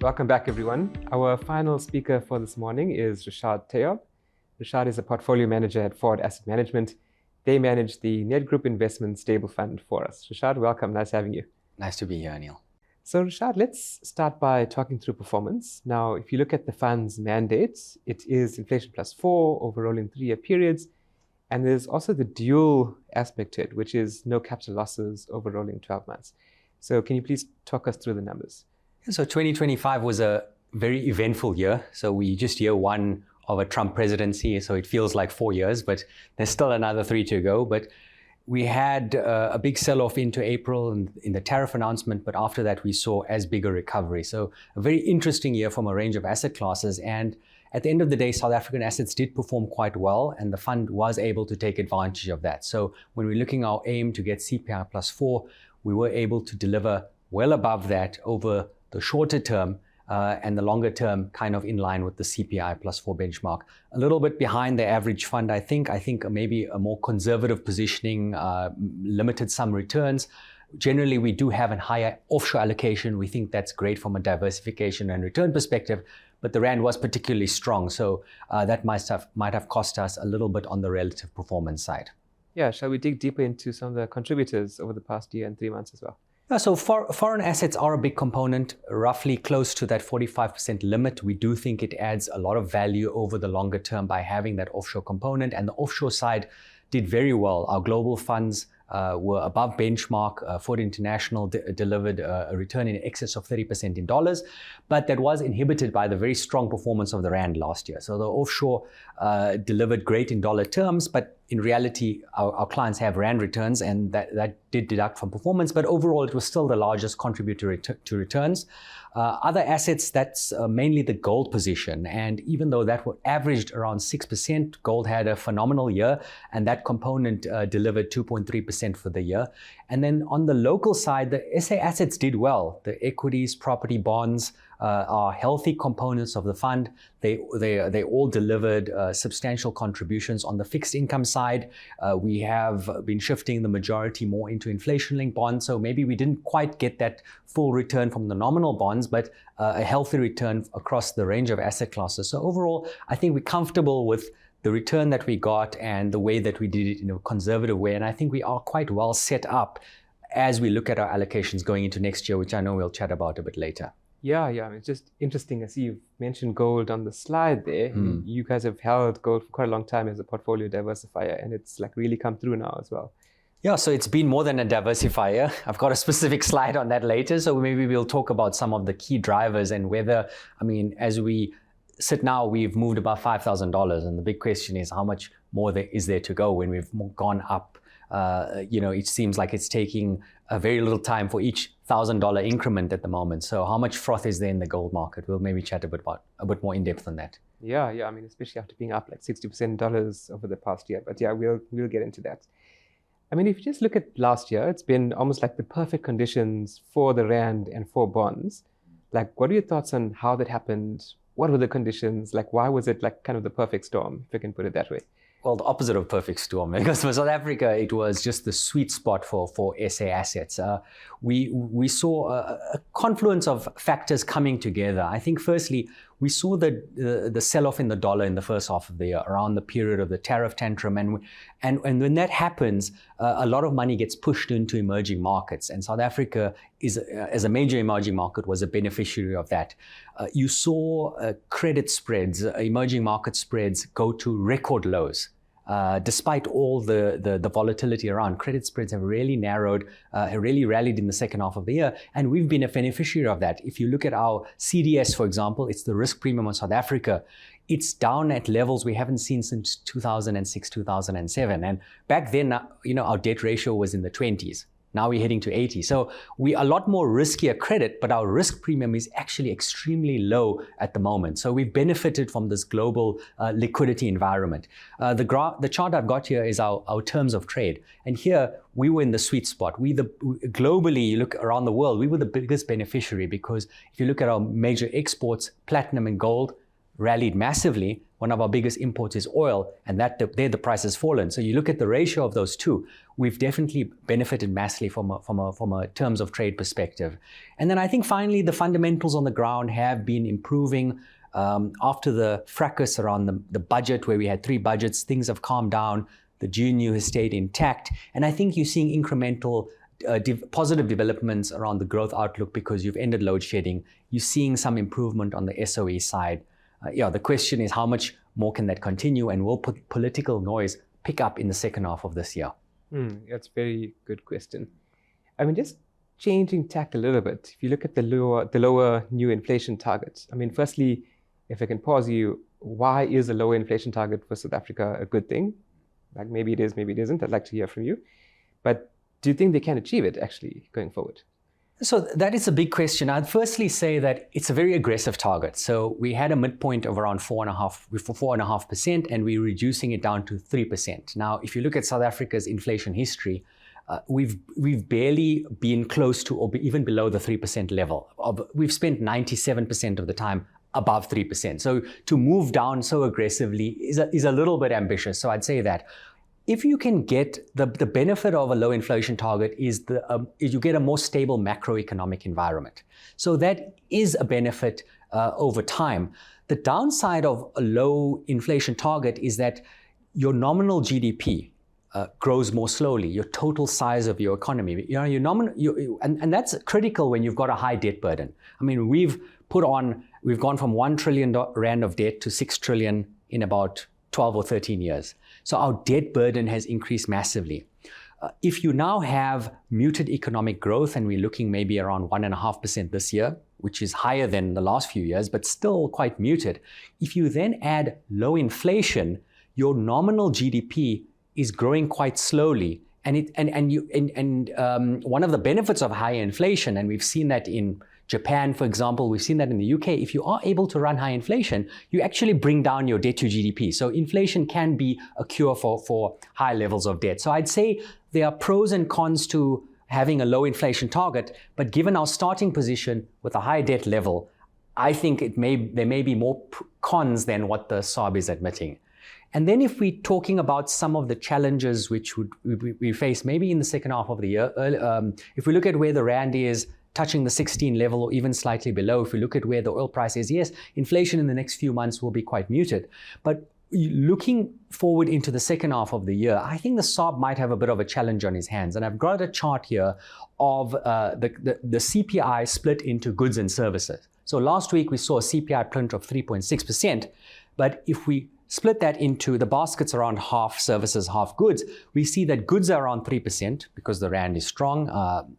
Welcome back, everyone. Our final speaker for this morning is Rashaad Tayob. Rashaad is a portfolio manager at Ford Asset Management. They manage the Nedgroup Investments Stable Fund for us. Rashaad, welcome. Nice having you. Nice to be here, Anil. So, Rashaad, let's start by talking through performance. Now, if you look at the fund's mandates, it is inflation plus 4 over rolling 3-year periods. And there's also the dual aspect to it, which is no capital losses over rolling 12 months. So can you please talk us through the numbers? So 2025 was a very eventful year. So we just year one of a Trump presidency. So it feels like 4 years, but there's still another 3 to go. But we had a big sell-off into April in the tariff announcement, but after that we saw as big a recovery. So a very interesting year from a range of asset classes. And at the end of the day, South African assets did perform quite well, and the fund was able to take advantage of that. So when we're looking at our aim to get CPI plus 4, we were able to deliver well above that over the shorter term, and the longer term kind of in line with the CPI plus 4 benchmark. A little bit behind the average fund, I think maybe a more conservative positioning, limited some returns. Generally, we do have a higher offshore allocation. We think that's great from a diversification and return perspective, but the Rand was particularly strong. So that might have cost us a little bit on the relative performance side. Yeah, shall we dig deeper into some of the contributors over the past year and 3 months as well? Yeah, so foreign assets are a big component, roughly close to that 45% limit. We do think it adds a lot of value over the longer term by having that offshore component, and the offshore side did very well. Our global funds were above benchmark. Ford International delivered a return in excess of 30% in dollars, but that was inhibited by the very strong performance of the Rand last year. So the offshore delivered great in dollar terms, but in reality, our clients have Rand returns, and that did deduct from performance, but overall it was still the largest contributor to returns. Other assets, that's mainly the gold position, and even though that averaged around 6%, gold had a phenomenal year, and that component delivered 2.3% for the year. And then on the local side, the SA assets did well. The equities, property, bonds are healthy components of the fund. They all delivered substantial contributions. On the fixed income side, we have been shifting the majority more into inflation-linked bonds. So maybe we didn't quite get that full return from the nominal bonds, but a healthy return across the range of asset classes. So overall, I think we're comfortable with the return that we got and the way that we did it in a conservative way. And I think we are quite well set up as we look at our allocations going into next year, which I know we'll chat about a bit later. Yeah. I mean, it's just interesting. I see you've mentioned gold on the slide there. You guys have held gold for quite a long time as a portfolio diversifier, and it's like really come through now as well. Yeah, so it's been more than a diversifier. I've got a specific slide on that later. So maybe we'll talk about some of the key drivers and whether, I mean, as we sit now, we've moved above $5,000. And the big question is how much more is there to go when we've gone up? It seems like it's taking a very little time for each $1,000 increment at the moment. So how much froth is there in the gold market? We'll maybe chat a bit more in depth on that. Yeah. I mean, especially after being up like 60% in dollars over the past year. But yeah, we'll get into that. I mean, if you just look at last year, it's been almost like the perfect conditions for the Rand and for bonds. Like, what are your thoughts on how that happened? What were the conditions? Like, why was it like kind of the perfect storm, if I can put it that way? Well, the opposite of perfect storm, because for South Africa, it was just the sweet spot for SA assets. We saw a confluence of factors coming together. I think firstly, we saw the sell-off in the dollar in the first half of the year around the period of the tariff tantrum. And when that happens, a lot of money gets pushed into emerging markets. And South Africa, as a major emerging market, was a beneficiary of that. You saw credit spreads, emerging market spreads go to record lows. Despite all the volatility around, credit spreads have really narrowed, really rallied in the second half of the year, and we've been a beneficiary of that. If you look at our CDS, for example, it's the risk premium on South Africa. It's down at levels we haven't seen since 2006, 2007. And back then, our debt ratio was in the 20s. Now we're heading to 80. So we are a lot more riskier credit, but our risk premium is actually extremely low at the moment. So we've benefited from this global liquidity environment. The chart I've got here is our terms of trade. And here we were in the sweet spot. Globally, you look around the world, we were the biggest beneficiary because if you look at our major exports, platinum and gold, rallied massively. One of our biggest imports is oil, and there the price has fallen. So you look at the ratio of those two, we've definitely benefited massively from a terms of trade perspective. And then I think finally the fundamentals on the ground have been improving. After the fracas around the budget, where we had 3 budgets, things have calmed down. The GNU has stayed intact. And I think you're seeing incremental positive developments around the growth outlook because you've ended load shedding. You're seeing some improvement on the SOE side. The question is how much more can that continue, and will political noise pick up in the second half of this year? That's a very good question. I mean, just changing tack a little bit. If you look at the lower new inflation target, I mean, firstly, if I can pause you, why is a lower inflation target for South Africa a good thing? Like maybe it is, maybe it isn't. I'd like to hear from you. But do you think they can achieve it actually going forward? So that is a big question. I'd firstly say that it's a very aggressive target. So we had a midpoint of around 4.5%, and we're reducing it down to 3%. Now, if you look at South Africa's inflation history, we've barely been close to or even below the 3% level. We've spent 97% of the time above 3%. So to move down so aggressively is a little bit ambitious. So I'd say that. If you can get the benefit of a low inflation target is you get a more stable macroeconomic environment. So that is a benefit over time. The downside of a low inflation target is that your nominal GDP grows more slowly. Your total size of your economy, and that's critical when you've got a high debt burden. I mean, we've gone from 1 trillion rand of debt to 6 trillion in about 12 or 13 years. So our debt burden has increased massively. If you now have muted economic growth, and we're looking maybe around 1.5% this year, which is higher than the last few years, but still quite muted. If you then add low inflation, your nominal GDP is growing quite slowly. And one of the benefits of higher inflation, and we've seen that in Japan, for example, we've seen that in the UK, if you are able to run high inflation, you actually bring down your debt to GDP. So inflation can be a cure for high levels of debt. So I'd say there are pros and cons to having a low inflation target, but given our starting position with a high debt level, I think there may be more cons than what the SARB is admitting. And then if we're talking about some of the challenges which we face maybe in the second half of the year, if we look at where the rand is, touching the 16 level or even slightly below, if we look at where the oil price is, yes, inflation in the next few months will be quite muted. But looking forward into the second half of the year, I think the SARB might have a bit of a challenge on his hands. And I've got a chart here of the CPI split into goods and services. So last week we saw a CPI print of 3.6%. But if we split that into the baskets around half services, half goods, we see that goods are around 3% because the rand is strong,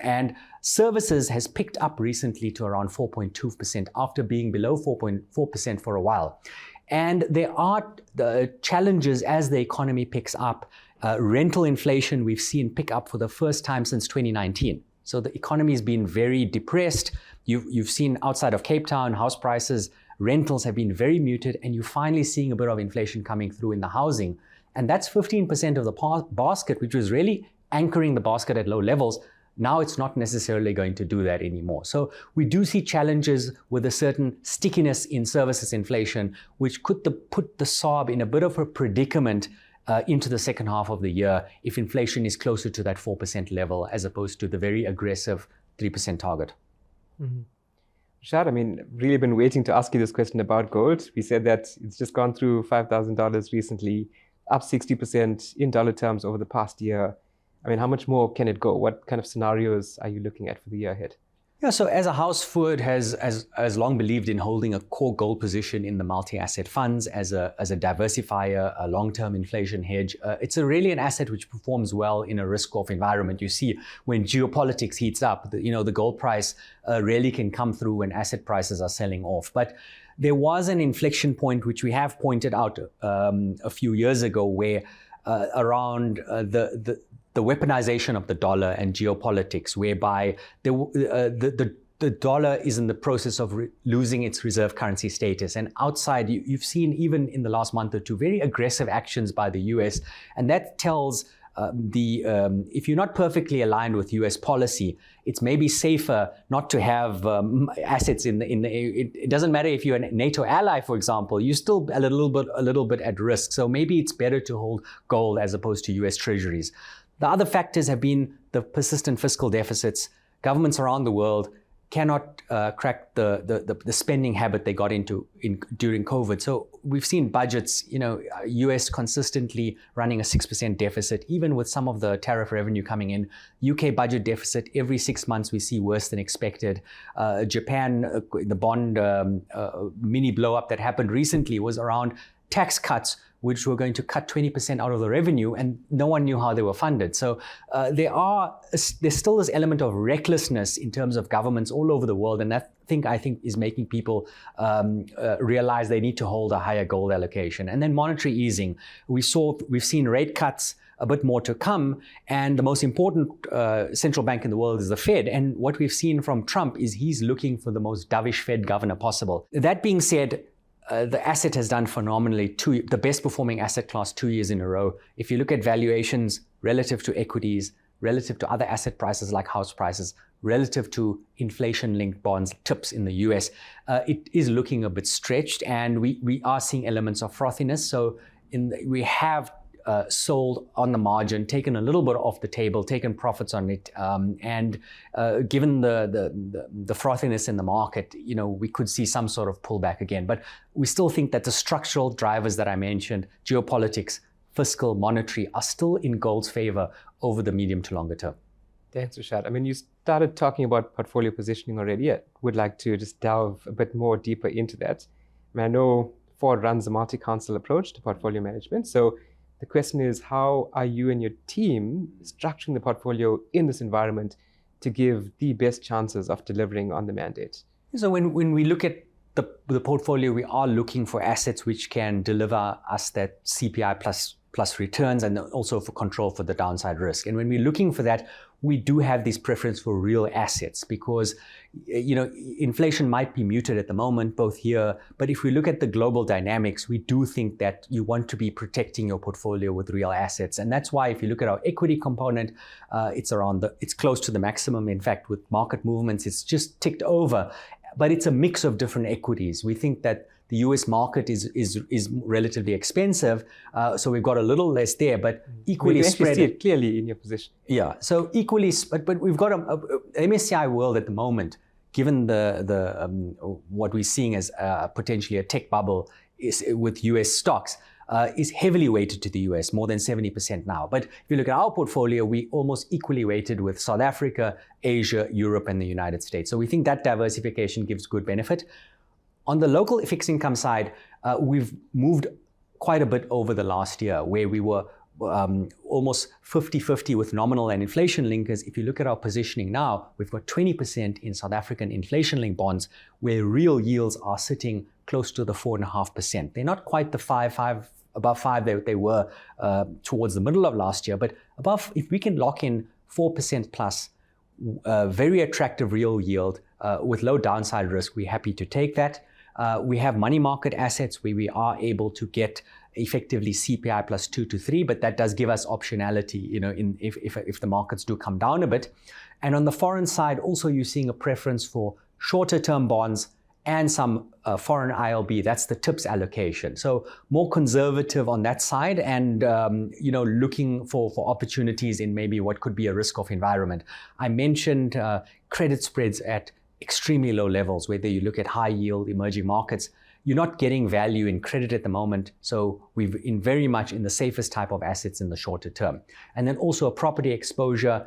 and services has picked up recently to around 4.2% after being below 4.4% for a while. And there are the challenges as the economy picks up. Rental inflation we've seen pick up for the first time since 2019. So the economy has been very depressed. You've seen outside of Cape Town, house prices, rentals have been very muted, and you're finally seeing a bit of inflation coming through in the housing. And that's 15% of the basket, which was really anchoring the basket at low levels. Now it's not necessarily going to do that anymore. So we do see challenges with a certain stickiness in services inflation, which could put the SARB in a bit of a predicament into the second half of the year if inflation is closer to that 4% level as opposed to the very aggressive 3% target. Mm-hmm. Rashaad, I mean, really been waiting to ask you this question about gold. We said that it's just gone through $5,000 recently, up 60% in dollar terms over the past year. I mean, how much more can it go? What kind of scenarios are you looking at for the year ahead? Yeah, so as a house, Foord has long believed in holding a core gold position in the multi-asset funds as a diversifier, a long-term inflation hedge. It's really an asset which performs well in a risk-off environment. You see when geopolitics heats up, the gold price really can come through when asset prices are selling off. But there was an inflection point which we have pointed out a few years ago where around the weaponization of the dollar and geopolitics, whereby the dollar is in the process of losing its reserve currency status. And outside, you've seen even in the last month or two, very aggressive actions by the US. And that tells if you're not perfectly aligned with US policy, it's maybe safer not to have assets it doesn't matter if you're a NATO ally, for example, you're still a little bit at risk. So maybe it's better to hold gold as opposed to US treasuries. The other factors have been the persistent fiscal deficits. Governments around the world cannot crack the spending habit they got into during COVID. So we've seen budgets, US consistently running a 6% deficit, even with some of the tariff revenue coming in. UK budget deficit every 6 months we see worse than expected. Japan, the bond mini blow up that happened recently was around tax cuts, which were going to cut 20% out of the revenue, and no one knew how they were funded. So there's still this element of recklessness in terms of governments all over the world, and that I think is making people realize they need to hold a higher gold allocation. And then monetary easing. We've seen rate cuts, a bit more to come, and the most important central bank in the world is the Fed. And what we've seen from Trump is he's looking for the most dovish Fed governor possible. That being said, the asset has done phenomenally, the best performing asset class 2 years in a row. If you look at valuations relative to equities, relative to other asset prices like house prices, relative to inflation-linked bonds, TIPS in the US, it is looking a bit stretched, and we are seeing elements of frothiness. So we have sold on the margin, taken a little bit off the table, taken profits on it, and given the frothiness in the market, we could see some sort of pullback again. But we still think that the structural drivers that I mentioned, geopolitics, fiscal, monetary, are still in gold's favor over the medium to longer term. Thanks, Rashaad. I mean, you started talking about portfolio positioning already. I would like to just delve a bit more deeper into that. I know Ford runs a multi-council approach to portfolio management. So the question is, how are you and your team structuring the portfolio in this environment to give the best chances of delivering on the mandate? So when we look at the portfolio, we are looking for assets which can deliver us that CPI plus returns, and also for control for the downside risk. And when we're looking for that, we do have this preference for real assets because, inflation might be muted at the moment, both here, but if we look at the global dynamics, we do think that you want to be protecting your portfolio with real assets. And that's why if you look at our equity component, it's close to the maximum. In fact, with market movements, it's just ticked over, but it's a mix of different equities. We think that the US market is relatively expensive, so we've got a little less there, but equally spread. See it clearly in your position. Yeah, so equally, but we've got a MSCI World at the moment, given what we're seeing as potentially a tech bubble with US stocks, is heavily weighted to the US, more than 70% now. But if you look at our portfolio, we almost equally weighted with South Africa, Asia, Europe, and the United States. So we think that diversification gives good benefit. On the local fixed income side, we've moved quite a bit over the last year, where we were almost 50-50 with nominal and inflation linkers. If you look at our positioning now, we've got 20% in South African inflation-linked bonds, where real yields are sitting close to the 4.5%. They're not quite the above 5 they were towards the middle of last year, but above, if we can lock in 4% plus, very attractive real yield with low downside risk, we're happy to take that. We have money market assets where we are able to get effectively CPI plus 2 to 3, but that does give us optionality, if the markets do come down a bit. And on the foreign side, also you're seeing a preference for shorter term bonds and some foreign ILB. That's the TIPS allocation. So more conservative on that side, and looking for opportunities in maybe what could be a risk-off environment. I mentioned credit spreads at extremely low levels, whether you look at high yield emerging markets. You're not getting value in credit at the moment, so we've very much in the safest type of assets in the shorter term. And then also a property exposure.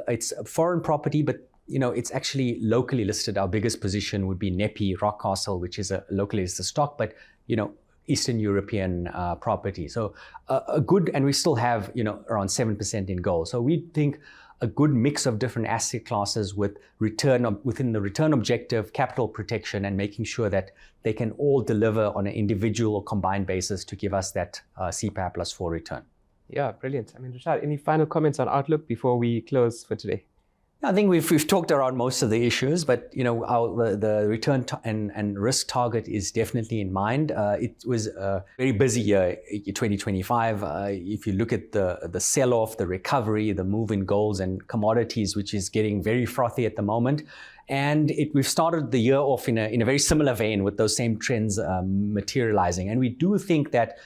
It's a foreign property, but it's actually locally listed. Our biggest position would be NEPI Rockcastle, which is a locally listed stock, but Eastern European property. So a good, and we still have around 7% in gold. So we think a good mix of different asset classes with within the return objective, capital protection, and making sure that they can all deliver on an individual or combined basis to give us that CPI plus 4 return. Yeah, brilliant. I mean, Rashaad, any final comments on Outlook before we close for today? I think we've talked around most of the issues, but the return and risk target is definitely in mind. It was a very busy year, 2025. If you look at the sell-off, the recovery, the move in golds and commodities, which is getting very frothy at the moment. And we've started the year off in a very similar vein with those same trends materializing. And we do think that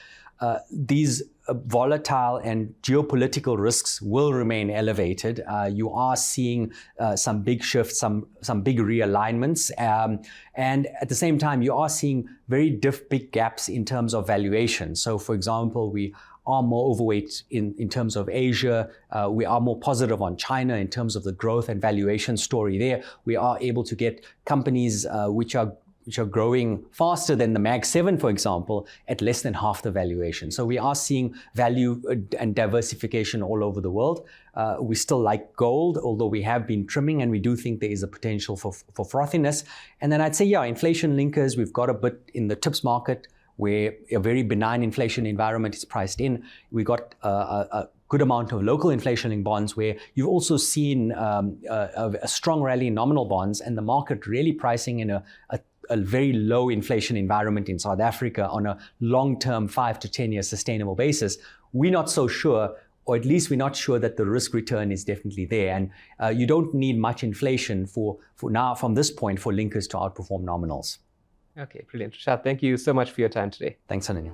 these volatile and geopolitical risks will remain elevated. You are seeing some big shifts, some big realignments, and at the same time, you are seeing very big gaps in terms of valuation. So, for example, we are more overweight in terms of Asia. We are more positive on China in terms of the growth and valuation story there. We are able to get companies which are growing faster than the Mag 7, for example, at less than half the valuation. So we are seeing value and diversification all over the world. We still like gold, although we have been trimming, and we do think there is a potential for frothiness. And then I'd say, inflation linkers, we've got a bit in the TIPS market where a very benign inflation environment is priced in. We got a good amount of local inflation-linked bonds where you've also seen a strong rally in nominal bonds, and the market really pricing in a very low inflation environment in South Africa on a long-term 5 to 10 year sustainable basis. We're not so sure, or at least we're not sure that the risk return is definitely there. And you don't need much inflation for now, from this point, for linkers to outperform nominals. Okay, brilliant. Rashaad, thank you so much for your time today. Thanks, Ananya.